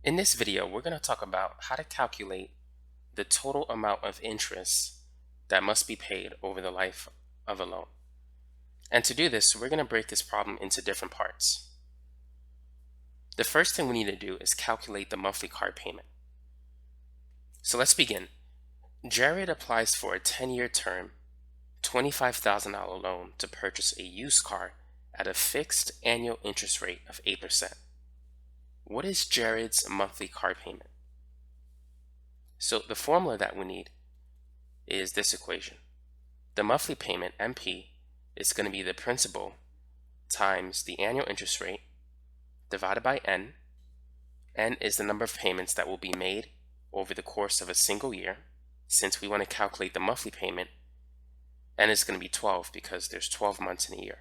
In this video, we're going to talk about how to calculate the total amount of interest that must be paid over the life of a loan. And to do this, we're going to break this problem into different parts. The first thing we need to do is calculate the monthly car payment. So let's begin. Jared applies for a 10-year term, $25,000 loan to purchase a used car at a fixed annual interest rate of 8%. What is Jared's monthly car payment? So the formula that we need is this equation. The monthly payment, MP, is going to be the principal times the annual interest rate divided by N. N is the number of payments that will be made over the course of a single year. Since we want to calculate the monthly payment, N is going to be 12 because there's 12 months in a year.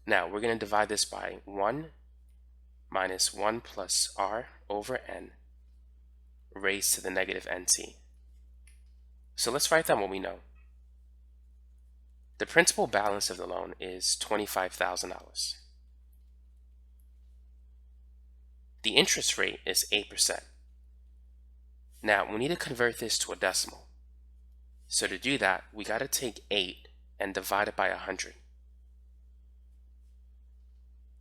Now we're going to divide this by 1 minus 1 plus R over N raised to the negative NT. So let's write down what we know. The principal balance of the loan is $25,000. The interest rate is 8%. Now we need to convert this to a decimal. So to do that, we got to take 8 and divide it by 100.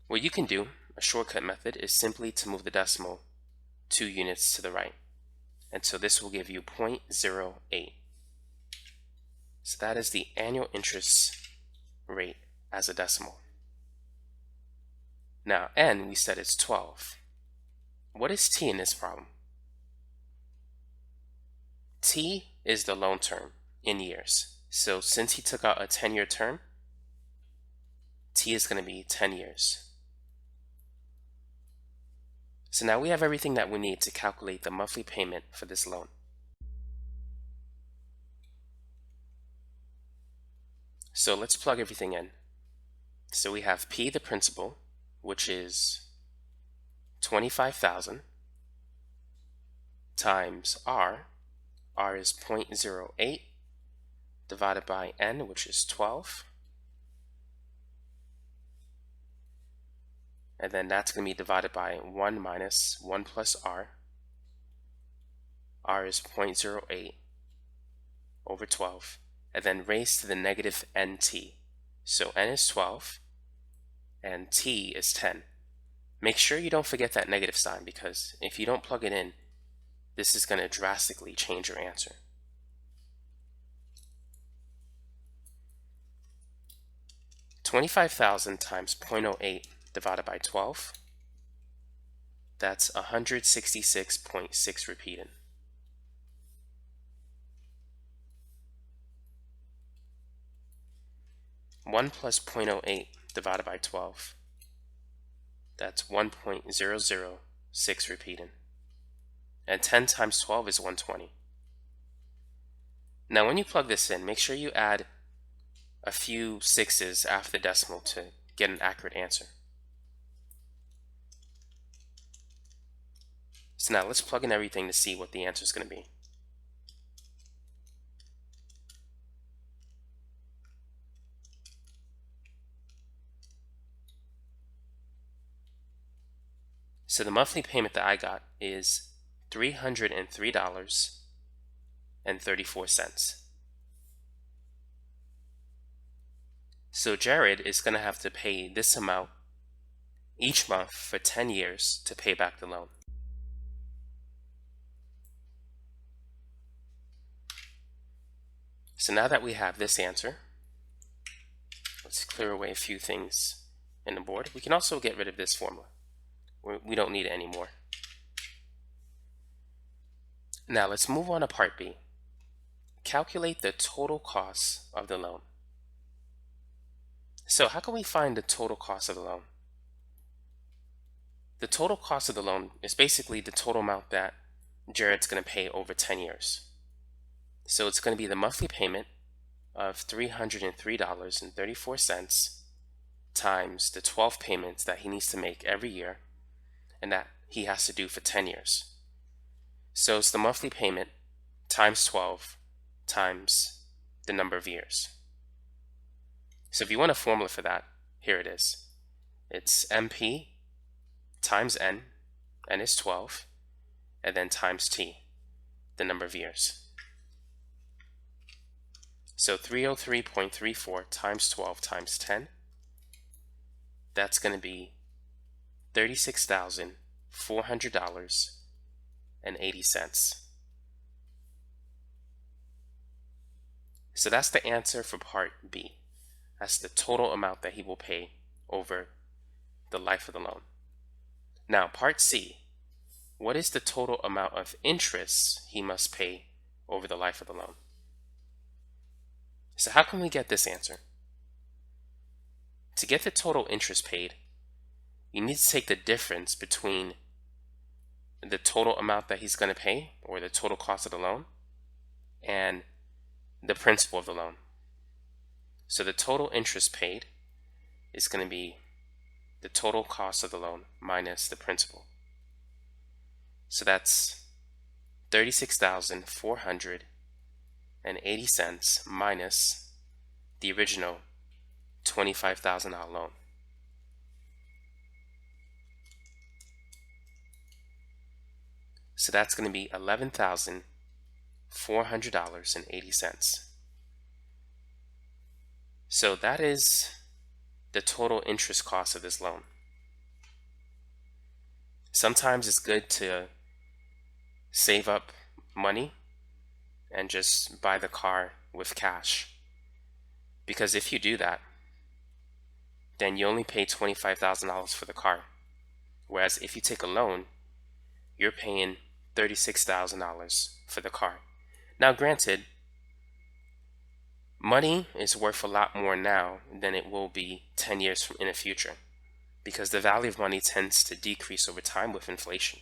What you can do, a shortcut method, is simply to move the decimal 2 units to the right. And so this will give you 0.08. So that is the annual interest rate as a decimal. Now N, we said it's 12. What is T in this problem? T is the loan term in years. So since he took out a 10-year term, T is going to be 10 years. So now we have everything that we need to calculate the monthly payment for this loan. So let's plug everything in. So we have P, the principal, which is 25,000 times R. R is 0.08 divided by N, which is 12. And then that's going to be divided by 1 minus 1 plus R. R is 0.08 over 12. And then raised to the negative NT. So N is 12 and T is 10. Make sure you don't forget that negative sign, because if you don't plug it in, this is going to drastically change your answer. $25,000 times 0.08 divided by 12, that's 166.6 repeated. One plus 0.08 divided by 12, that's 1.006 repeated. And 10 times 12 is 120. Now when you plug this in, make sure you add a few sixes after the decimal to get an accurate answer. So now let's plug in everything to see what the answer is going to be. So the monthly payment that I got is $303.34. So Jared is going to have to pay this amount each month for 10 years to pay back the loan. So now that we have this answer, let's clear away a few things in the board. We can also get rid of this formula. We don't need it anymore. Now let's move on to part B. Calculate the total cost of the loan. So how can we find the total cost of the loan? The total cost of the loan is basically the total amount that Jared's going to pay over 10 years. So it's going to be the monthly payment of $303.34 times the 12 payments that he needs to make every year, and that he has to do for 10 years. So it's the monthly payment times 12 times the number of years. So if you want a formula for that, here it is. It's MP times N is 12, and then times T, the number of years. So 303.34 times 12 times 10, that's going to be $36,400.80. So that's the answer for part B. That's the total amount that he will pay over the life of the loan. Now, part C, what is the total amount of interest he must pay over the life of the loan? So how can we get this answer? To get the total interest paid, you need to take the difference between the total amount that he's going to pay, or the total cost of the loan, and the principal of the loan. So the total interest paid is going to be the total cost of the loan minus the principal. So that's $36,480 minus the original $25,000 loan. So that's going to be $11,400.80. So that is the total interest cost of this loan. Sometimes it's good to save up money and just buy the car with cash, because if you do that, then you only pay $25,000 for the car, whereas if you take a loan, you're paying $36,000 for the car. Now granted, money is worth a lot more now than it will be 10 years in the future, because the value of money tends to decrease over time with inflation.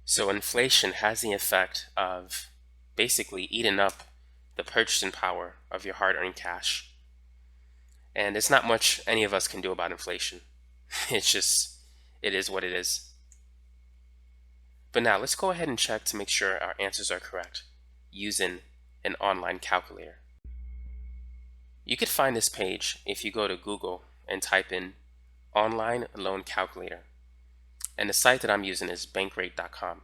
So inflation has the effect of basically eating up the purchasing power of your hard-earned cash. And it's not much any of us can do about inflation. It is what it is. But now let's go ahead and check to make sure our answers are correct using an online calculator. You could find this page if you go to Google and type in online loan calculator. And the site that I'm using is bankrate.com.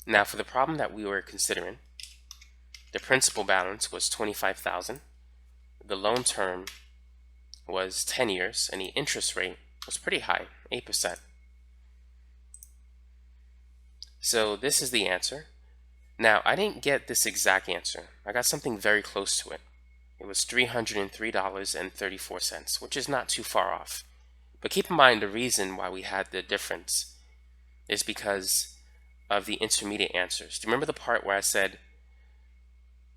Now for the problem that we were considering, the principal balance was $25,000. The loan term was 10 years and the interest rate was pretty high, 8%. So this is the answer. Now I didn't get this exact answer. I got something very close to it. It was $303.34, which is not too far off. But keep in mind, the reason why we had the difference is because of the intermediate answers. Do you remember the part where I said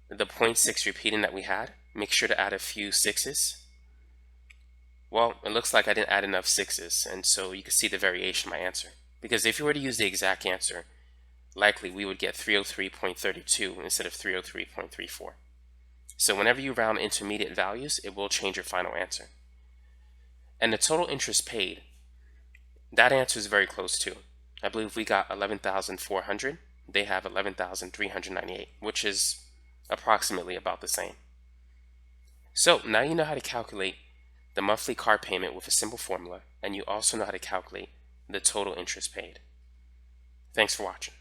the 0.6 repeating that we had? Make sure to add a few sixes. Well, it looks like I didn't add enough sixes, and so you can see the variation in my answer. Because if you were to use the exact answer, likely we would get 303.32 instead of 303.34. So whenever you round intermediate values, it will change your final answer. And the total interest paid, that answer is very close too. I believe we got 11,400. They have 11,398, which is approximately about the same. So now you know how to calculate the monthly car payment with a simple formula, and you also know how to calculate the total interest paid. Thanks for watching.